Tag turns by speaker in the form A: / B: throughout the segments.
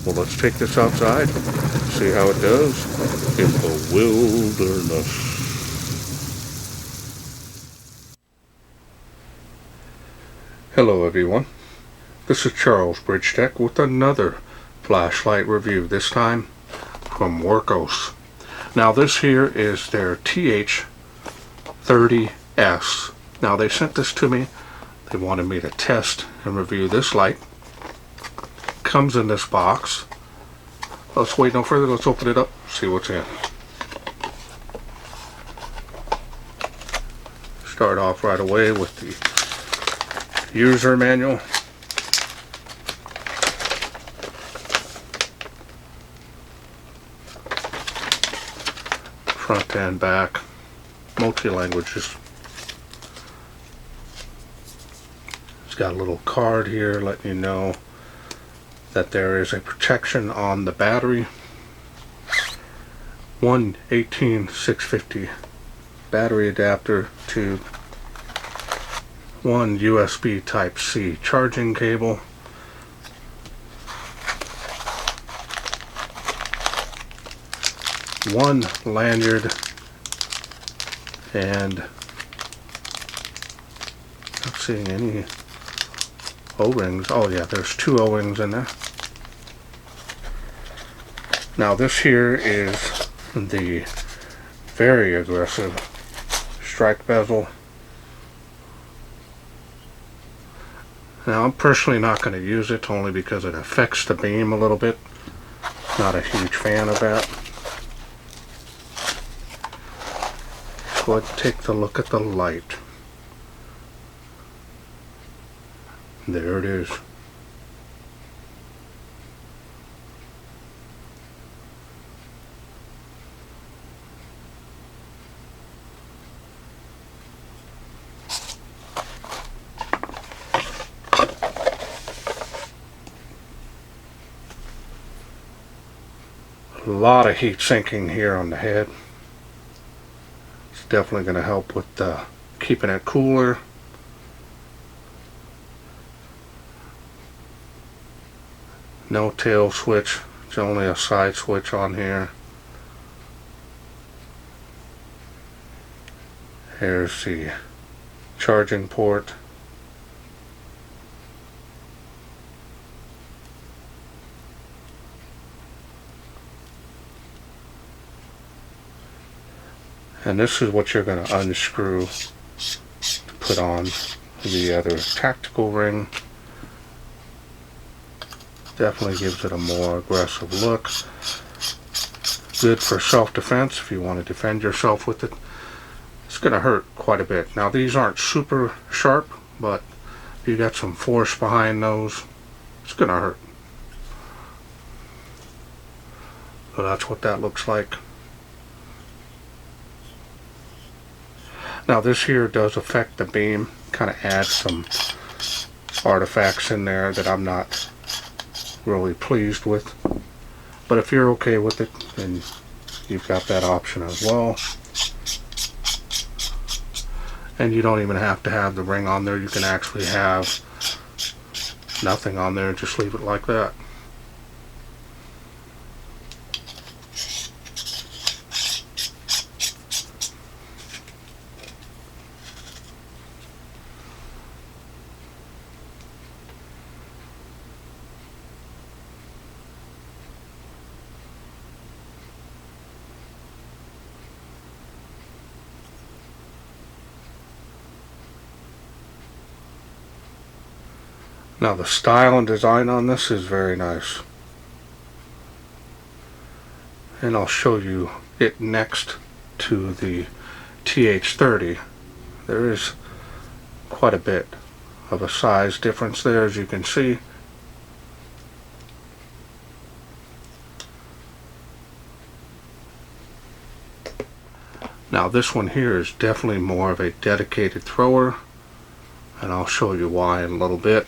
A: Well, let's take this outside, see how it does in the wilderness. Hello everyone, this is Charles BridgTec with another flashlight review, this time from Wurkkos. Now this here is their TH30S. Now they sent this to me, they wanted me to test and review this light. Comes in this box. Let's wait no further, let's open it up, see what's in. Start off right away with the user manual. Front and back, multi-languages. It's got a little card here letting you know that there is a protection on the battery. 118-650 battery adapter tube. 1 USB Type-C charging cable. 1 lanyard, and not seeing any O-rings. Oh yeah, there's 2 O-rings in there. Now this here is the very aggressive strike bezel. Now I'm personally not going to use it only because it affects the beam a little bit. Not a huge fan of that. Go ahead and take a look at the light. There it is. A lot of heat sinking here on the head. It's definitely going to help with keeping it cooler. No tail switch, it's only a side switch on here. Here's the charging port. And this is what you're going to unscrew to put on the other tactical ring. Definitely gives it a more aggressive look. Good for self-defense if you want to defend yourself with it. It's going to hurt quite a bit. Now these aren't super sharp, but if you got some force behind those, it's going to hurt. So that's what that looks like. Now this here does affect the beam, kind of adds some artifacts in there that I'm not really pleased with. But if you're okay with it, then you've got that option as well. And you don't even have to have the ring on there. You can actually have nothing on there and just leave it like that. Now the style and design on this is very nice. And I'll show you it next to the TH30. There is quite a bit of a size difference there, as you can see. Now this one here is definitely more of a dedicated thrower, and I'll show you why in a little bit.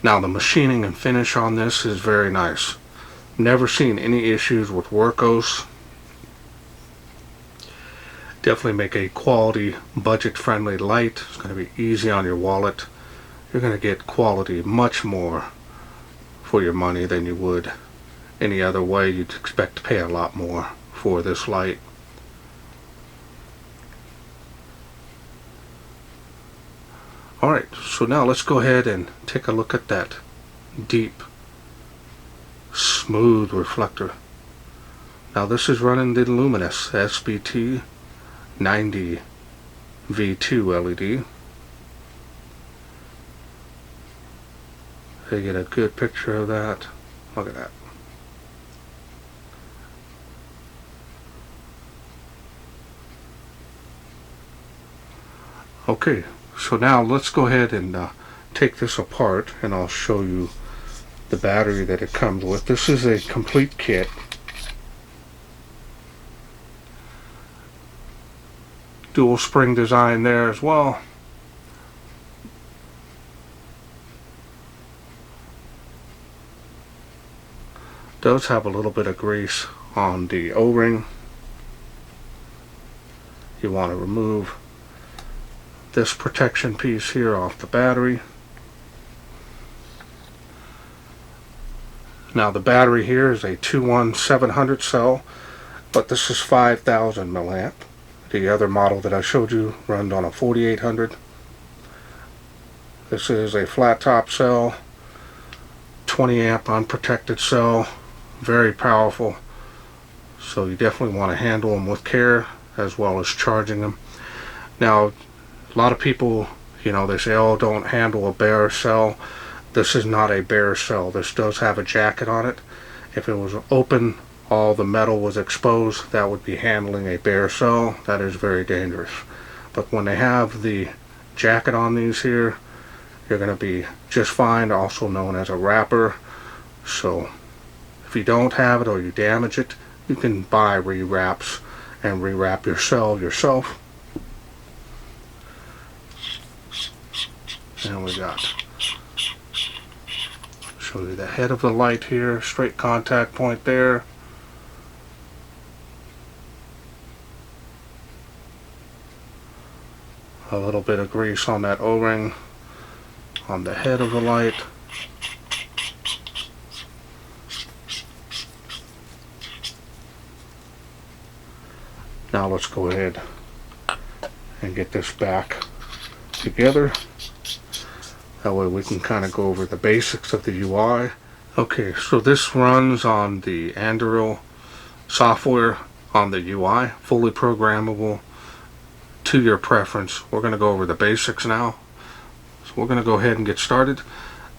A: Now the machining and finish on this is very nice. Never seen any issues with Wurkkos. Definitely make a quality, budget-friendly light. It's going to be easy on your wallet. You're going to get quality much more for your money than you would any other way, you'd expect to pay a lot more for this light. Alright, so now let's go ahead and take a look at that deep, smooth reflector. Now this is running the Luminus SBT90.2 LED. So you get a good picture of that. Look at that. Okay, so now let's go ahead and take this apart, and I'll show you the battery that it comes with. This is a complete kit. Dual spring design there as well. Does have a little bit of grease on the O-ring. You want to remove this protection piece here off the battery. Now the battery here is a 21700 cell, but this is 5000 milliamp. The other model that I showed you runs on a 4800. This is a flat top cell, 20 amp unprotected cell, very powerful. So you definitely want to handle them with care, as well as charging them. Now a lot of people, they say, oh, don't handle a bare cell. This is not a bare cell. This does have a jacket on it. If it was open, all the metal was exposed, that would be handling a bare cell. That is very dangerous. But when they have the jacket on these here, you're going to be just fine, also known as a wrapper. So if you don't have it or you damage it, you can buy re-wraps and rewrap your cell yourself. And we got, show you the head of the light here, straight contact point there. A little bit of grease on that O-ring on the head of the light. Now let's go ahead and get this back together. That way we can kind of go over the basics of the UI. Okay, so this runs on the Android software on the UI, fully programmable to your preference. We're going to go over the basics now. So we're going to go ahead and get started.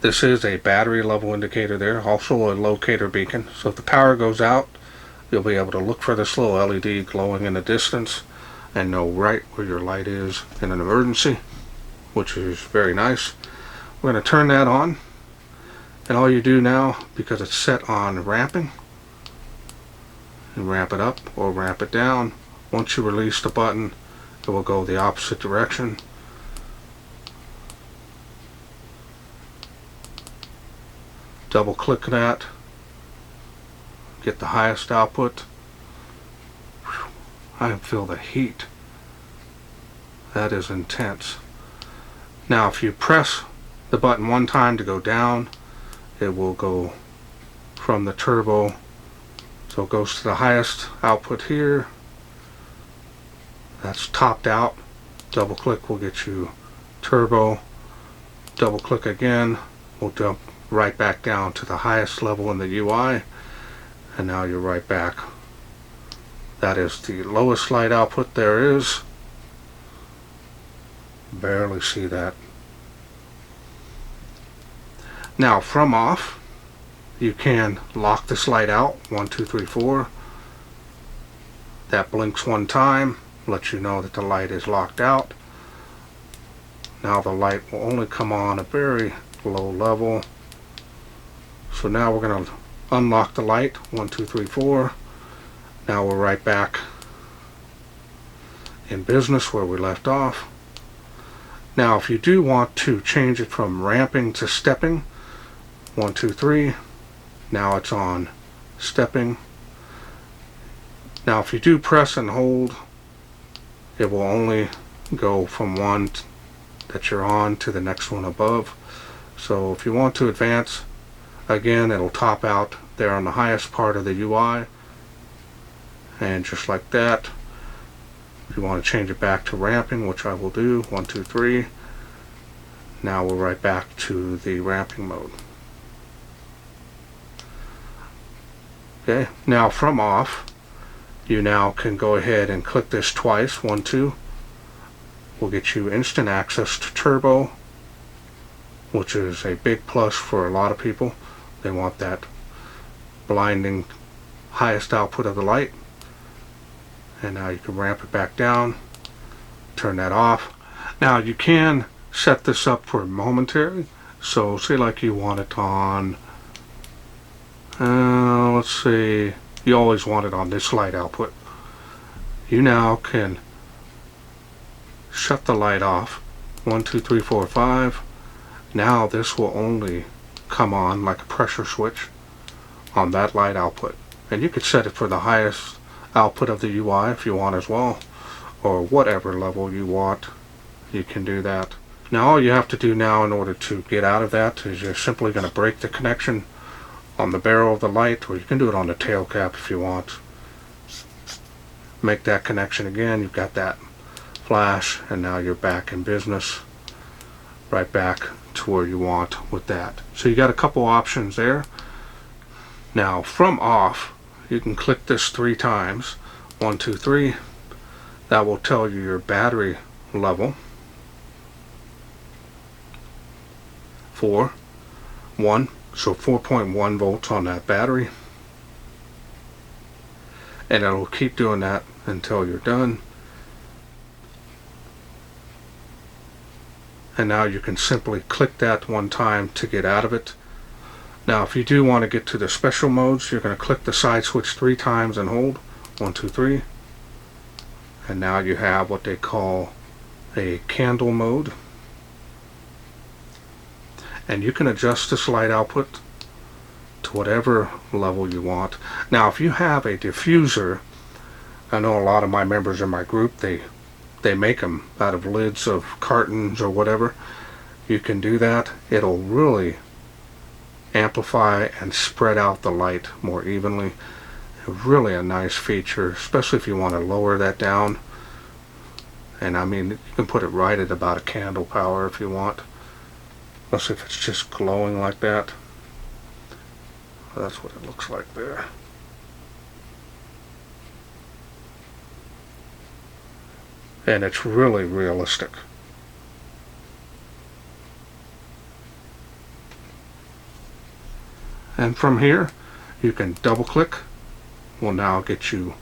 A: This is a battery level indicator there, also a locator beacon. So if the power goes out, you'll be able to look for this little LED glowing in the distance and know right where your light is in an emergency, which is very nice. We're going to turn that on, and all you do now, because it's set on ramping, you ramp it up or ramp it down. Once you release the button, it will go the opposite direction. Double click that, get the highest output. I can feel the heat. That is intense. Now if you press the button one time to go down, it will go from the turbo, so it goes to the highest output here. That's topped out. Double click will get you turbo. Double click again will jump right back down to the highest level in the UI, and now you're right back. That is the lowest light output there is. Barely see that. Now from off, you can lock this light out. 1, 2, 3, 4. That blinks one time, lets you know that the light is locked out. Now the light will only come on a very low level. So now we're going to unlock the light. 1, 2, 3, 4. Now we're right back in business where we left off. Now if you do want to change it from ramping to stepping, 1, 2, 3. Now it's on stepping. Now if you do press and hold, it will only go from one that you're on to the next one above. So if you want to advance, again, it'll top out there on the highest part of the UI, and just like that. If you want to change it back to ramping, which I will do, 1, 2, 3. Now we're right back to the ramping mode. Okay, now from off, you now can go ahead and click this twice, 1, 2. Will get you instant access to turbo, which is a big plus for a lot of people. They want that blinding highest output of the light. And now you can ramp it back down, turn that off. Now you can set this up for momentary. So say like you want it on, let's see, you always want it on this light output. You now can shut the light off, 1, 2, 3, 4, 5. Now this will only come on like a pressure switch on that light output. And you could set it for the highest output of the UI if you want as well, or whatever level you want, you can do that. Now all you have to do now in order to get out of that is you're simply going to break the connection on the barrel of the light, or you can do it on the tail cap if you want. Make that connection again, you've got that flash, and now you're back in business, right back to where you want with that. So you got a couple options there. Now from off, you can click this 3 times, 1, 2, 3. That will tell you your battery level. 4, 1, so 4.1 volts on that battery. And it'll keep doing that until you're done. And now you can simply click that 1 time to get out of it. Now if you do want to get to the special modes, you're going to click the side switch 3 times and hold, 1, 2, 3. And now you have what they call a candle mode. And you can adjust this light output to whatever level you want. Now if you have a diffuser, I know a lot of my members in my group, they make them out of lids of cartons or whatever. You can do that. It'll really amplify and spread out the light more evenly. Really a nice feature, especially if you want to lower that down. And I mean, you can put it right at about a candle power if you want. Let's see if it's just glowing like that. That's what it looks like there. And it's really realistic. And from here, you can double click. Will now get you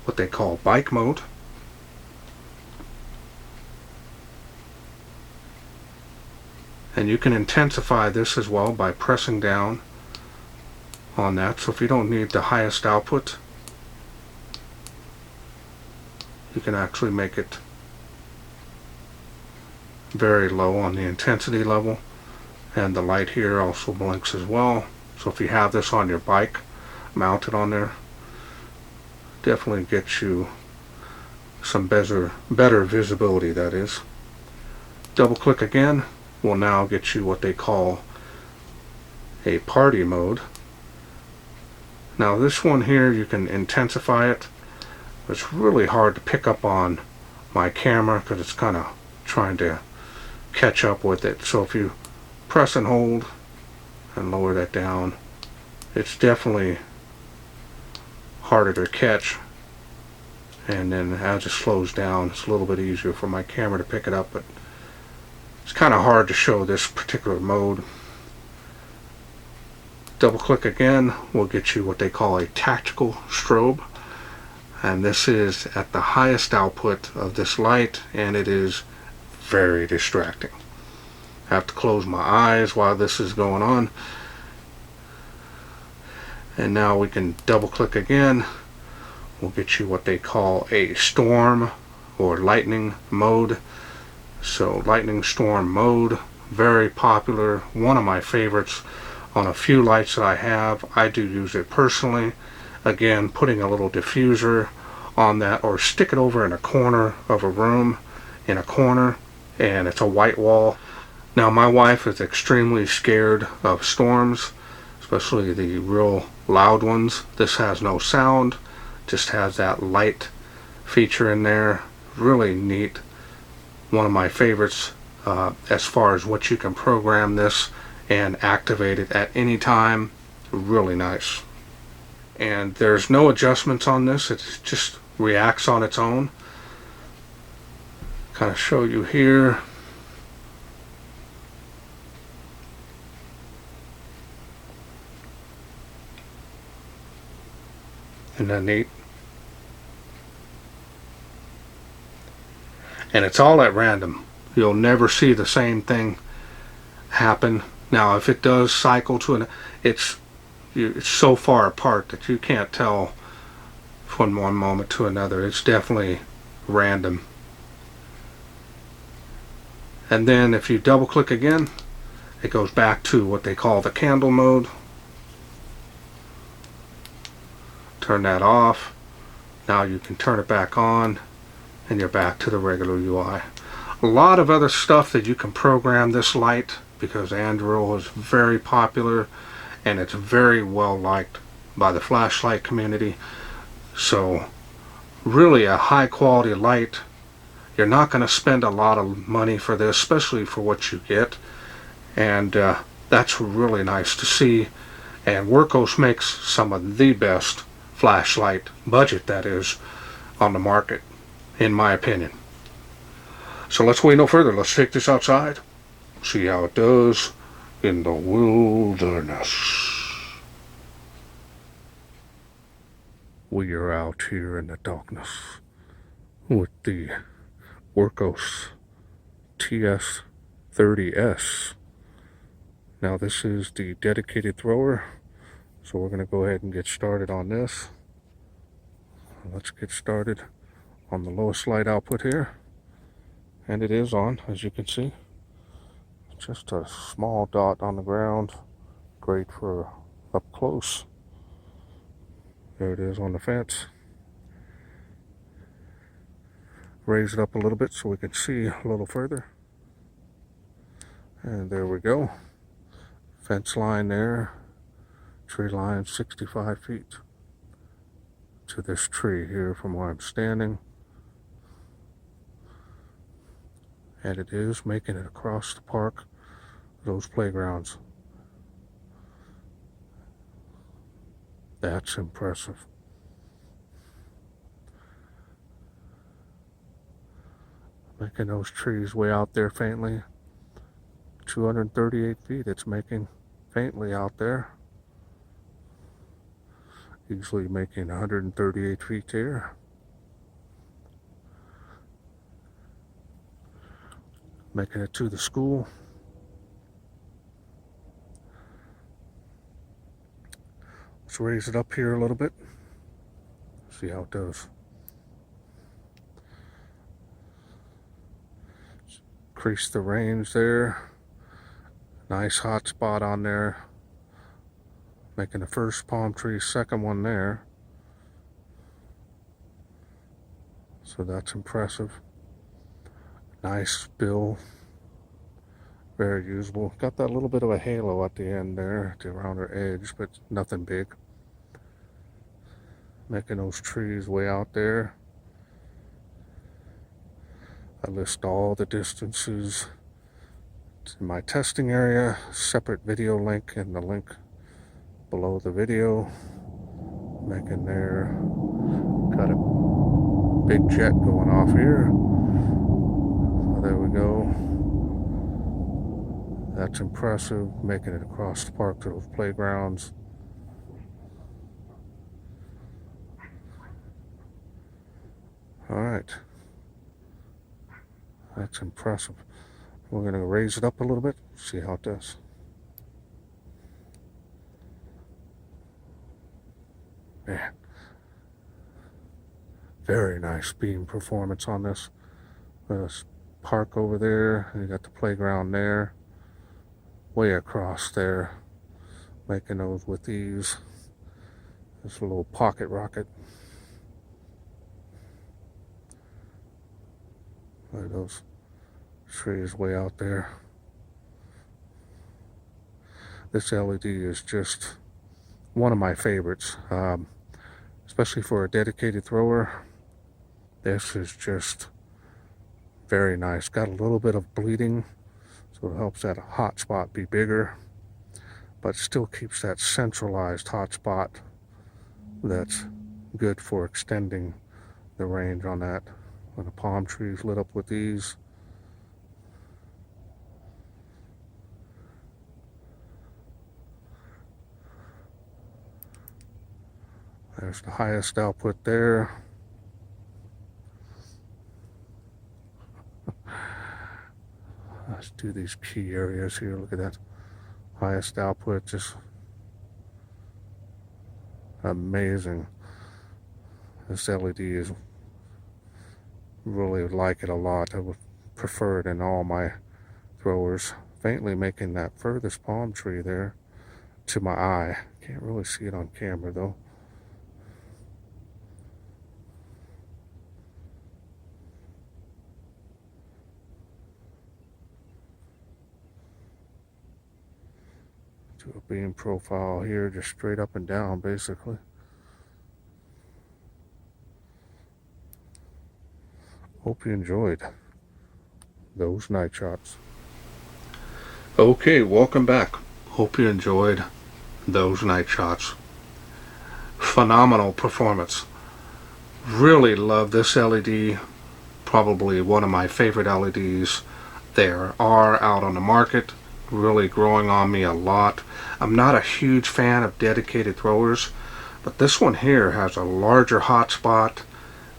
A: what they call bike mode. And you can intensify this as well by pressing down on that. So if you don't need the highest output, you can actually make it very low on the intensity level. And the light here also blinks as well. So if you have this on your bike mounted on there, definitely gets you some better visibility, that is. Double click again will now get you what they call a party mode. Now this one here, you can intensify it. It's really hard to pick up on my camera because it's kind of trying to catch up with it. So if you press and hold and lower that down, it's definitely harder to catch. And then as it slows down, it's a little bit easier for my camera to pick it up, but it's kind of hard to show this particular mode. Double click again will get you what they call a tactical strobe, and this is at the highest output of this light, and it is very distracting. I have to close my eyes while this is going on. And now we can double click again. We'll get you what they call a storm or lightning mode. So lightning storm mode, very popular, one of my favorites on a few lights that I have. I do use it personally. Again, putting a little diffuser on that, or stick it over in a corner of a room, in a corner, and it's a white wall. Now my wife is extremely scared of storms, especially the real loud ones. This has no sound, just has that light feature in there. Really neat. One of my favorites as far as what you can program this and activate it at any time. Really nice. And there's no adjustments on this, it just reacts on its own. Kind of show you here. Isn't that neat? And it's all at random. You'll never see the same thing happen. Now if it does cycle to an, it's so far apart that you can't tell from one moment to another. It's definitely random. And then if you double click again, it goes back to what they call the candle mode. Turn that off. Now you can turn it back on and you're back to the regular UI. A lot of other stuff that you can program this light, because Anduril is very popular and it's very well liked by the flashlight community. So really a high quality light. You're not going to spend a lot of money for this, especially for what you get, and that's really nice to see. And Wurkkos makes some of the best flashlight budget, that is, on the market, in my opinion. So let's wait no further. Let's take this outside, see how it does in the wilderness. We are out here in the darkness with the Wurkkos TS30S. Now this is the dedicated thrower, so we're going to go ahead and get started on this. Let's get started on the lowest light output here, and it is on, as you can see. Just a small dot on the ground, great for up close. There it is on the fence. Raise it up a little bit so we can see a little further. And there we go. Fence line there. Tree line 65 feet to this tree here from where I'm standing. And it is making it across the park, those playgrounds. That's impressive. Making those trees way out there faintly. 238 feet it's making faintly out there. Usually making 138 feet here. Making it to the school. Let's raise it up here a little bit. See how it does. Increase the range there. Nice hot spot on there. Making the first palm tree, second one there. So that's impressive. Nice bill. Very usable. Got that little bit of a halo at the end there, at the rounder edge, but nothing big. Making those trees way out there. I list all the distances to my testing area. Separate video link in the link below the video. Making there. Got a big jet going off here. So there we go. That's impressive. Making it across the park to those playgrounds. Alright. That's impressive. We're going to raise it up a little bit, see how it does. Man. Very nice beam performance on this. This park over there, and you got the playground there. Way across there. Making those with ease. This little pocket rocket. Look at those trees way out there. This LED is just one of my favorites, especially for a dedicated thrower. This is just very nice. Got a little bit of bleeding, so it helps that hot spot be bigger, but still keeps that centralized hot spot that's good for extending the range on that. When the palm trees lit up with these, there's the highest output there. Let's do these key areas here. Look at that highest output, just amazing. This LED is really like it a lot. I would prefer it in all my throwers. Faintly making that furthest palm tree there to my eye. Can't really see it on camera though. Do a beam profile here, just straight up and down basically. Hope you enjoyed those night shots. Okay, welcome back. Hope you enjoyed those night shots. Phenomenal performance. Really love this LED. Probably one of my favorite LEDs there are out on the market. Really growing on me a lot. I'm not a huge fan of dedicated throwers, but this one here has a larger hotspot.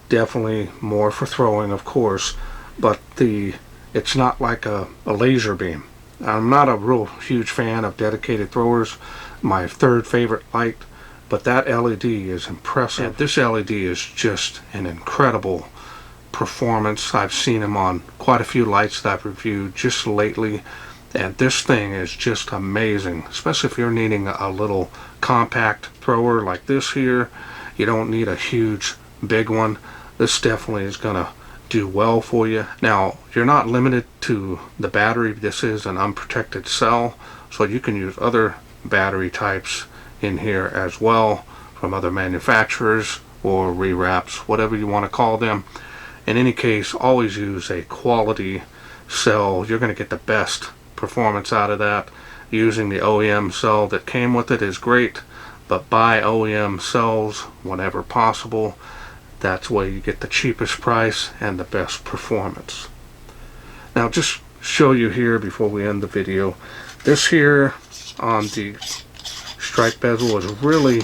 A: Definitely more for throwing, of course, but it's not like a laser beam. I'm not a real huge fan of dedicated throwers. My third favorite light, but that LED is impressive. And this LED is just an incredible performance. I've seen them on quite a few lights that I've reviewed just lately, and this thing is just amazing, especially if you're needing a little compact thrower like this here. You don't need a huge big one. This definitely is gonna do well for you. Now, you're not limited to the battery. This is an unprotected cell, so you can use other battery types in here as well from other manufacturers or rewraps, whatever you want to call them. In any case, always use a quality cell. You're going to get the best performance out of that. Using the OEM cell that came with it is great, but buy OEM cells whenever possible. That's where you get the cheapest price and the best performance. Now, just show you here before we end the video, this here on the strike bezel is really,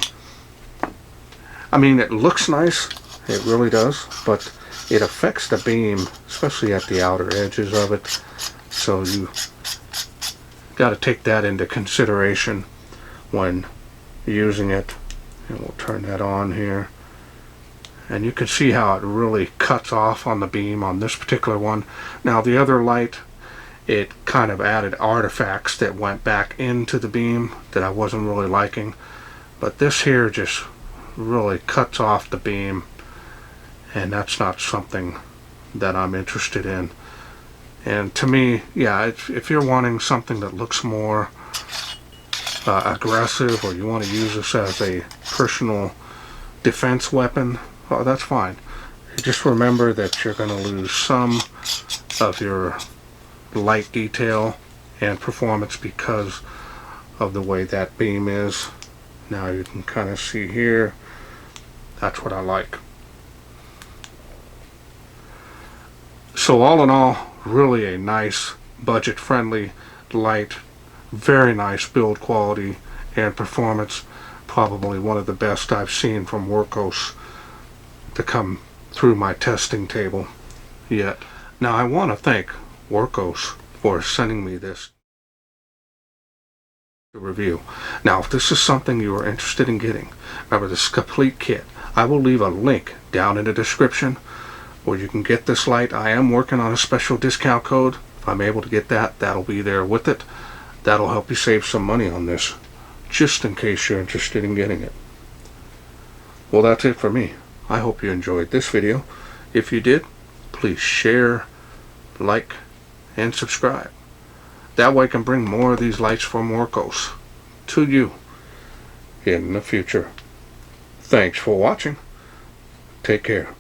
A: I mean, it looks nice, it really does, but it affects the beam, especially at the outer edges of it. So you got to take that into consideration when using it. And we'll turn that on here. And you can see how it really cuts off on the beam on this particular one. Now the other light, it kind of added artifacts that went back into the beam that I wasn't really liking. But this here just really cuts off the beam, and that's not something that I'm interested in. And to me, yeah, if you're wanting something that looks more aggressive, or you want to use this as a personal defense weapon, oh, that's fine. Just remember that you're going to lose some of your light detail and performance because of the way that beam is. Now you can kind of see here, that's what I like. So all in all, really a nice budget friendly light, very nice build quality and performance. Probably one of the best I've seen from Wurkkos to come through my testing table yet. Now I want to thank Wurkkos for sending me this review. Now if this is something you are interested in getting, remember this complete kit. I will leave a link down in the description where you can get this light. I am working on a special discount code. If I'm able to get that, that'll be there with it. That'll help you save some money on this, just in case you're interested in getting it. Well, that's it for me. I hope you enjoyed this video. If you did, please share, like, and subscribe. That way I can bring more of these lights from Wurkkos. to you in the future. Thanks for watching. Take care.